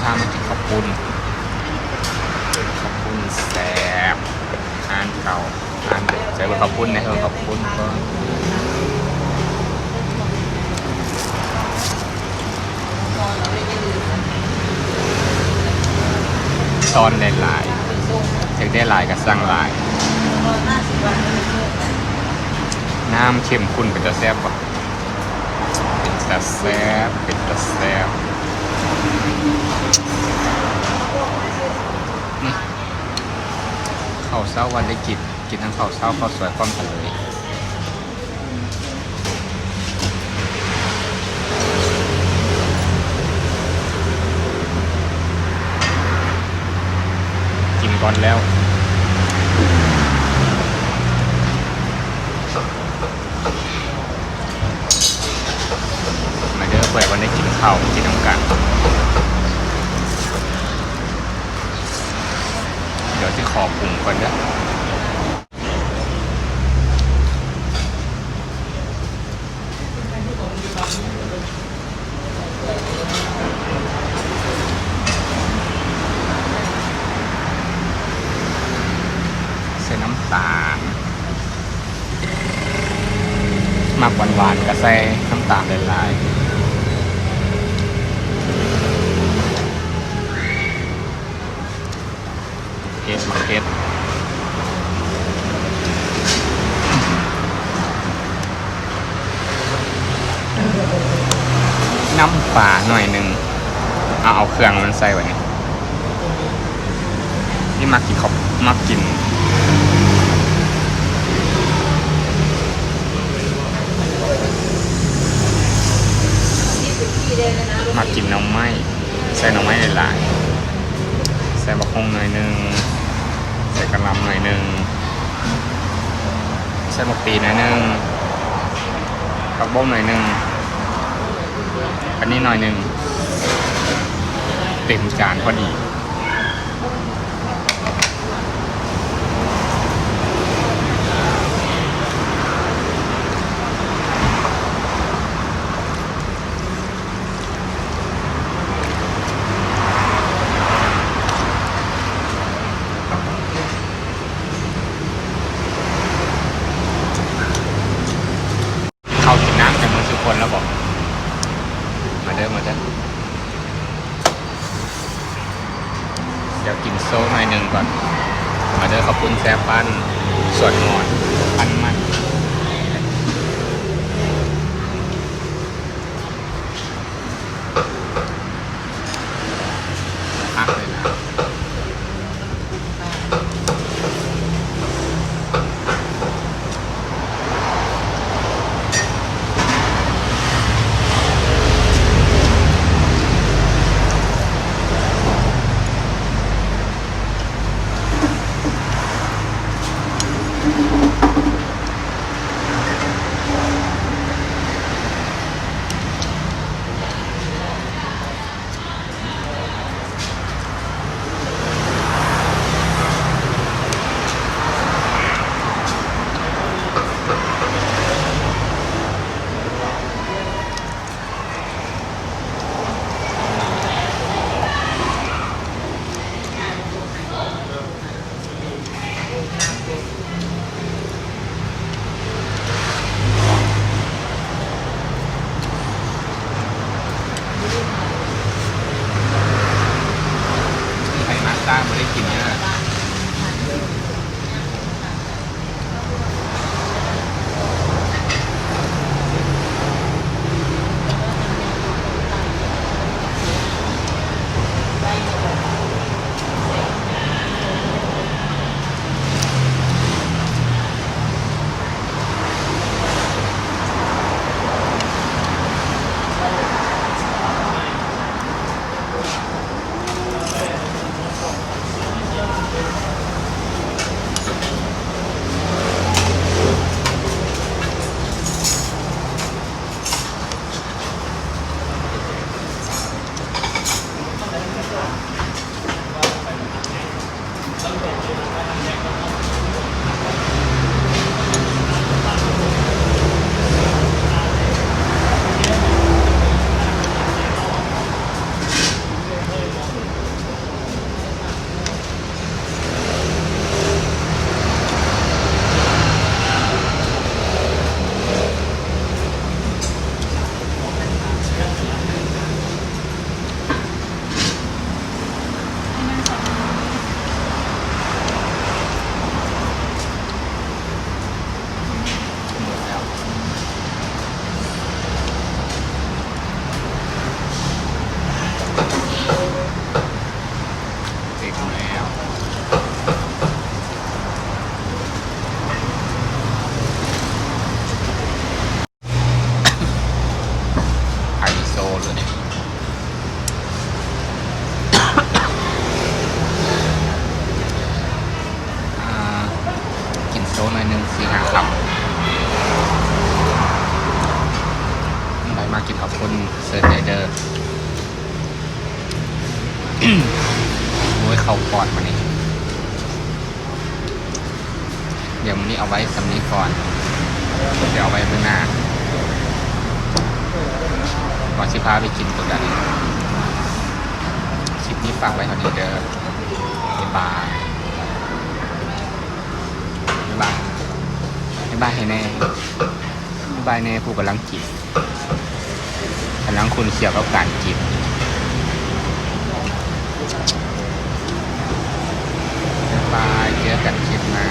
ามากินขอบคุณแซ่บอ่านเก่าอ่านเด็กใจว่าขอบคุณนะขอบคุณก็ตอนได้หลายเช็คได้หลายกับสั่งหลายน้ำเข้มข้นเป็นตะแซ่บป่ะเป็นตะแซ่บข้าวเช้าวันได้กินทั้งข้าวเช้าข้าวสวยพร้อมกันเลยกินก่อนแล้วมาเด้อเพื่อวันได้กินข้าวกินน้ำกันเดี๋ยวจะขอปรุงก่อนเด้อใส่น้ำตาลมากหวานๆก็ใส่น้ำตาลหลายๆเผ็ดน้ำปลาหน่อยหนึ่งเอาเครื่องมันใส่ไว้นี่มากินมากินน้ำไม้ใส่น้ำไม้หลายๆใส่บะฮงหน่อยหนึ่งใส่กระลำหน่อยหนึ่งใส่บะปีหน่อยหนึ่งผักบ้งหน่อยหนึ่งอันนี้หน่อยหนึ่งเต็มจานพอดีเข้ากินน้ำจากมือทุกคนแล้วบอกมาเด้อเดี๋ยวกินโซ่หน่อยหนึ่งก่อนมาเด้อขอบคุณแซ่บปั้นส่วนงอนปั้นมันพักเลยนะไข่มาสต้าไม่ได้กินเนี่ย เด้อ โอ้ยเขาปอดมานี่เดี๋ยวมันนี้เอาไว้สำนี้ก่อนเดี๋ยวเอาไว้เมื่อหน้าก่อนสิพาไปกินตัวใดคลิปนี้ฝากไว้เท่านี้เด้อบ๊ายบายบ๊ายบายบ๊ายบายให้แน่บ๊ายบายแน่ผู้กำลังกินกำลังคุณเขียวกับการกินบ๊ายบายเจอกันคลิปหน้า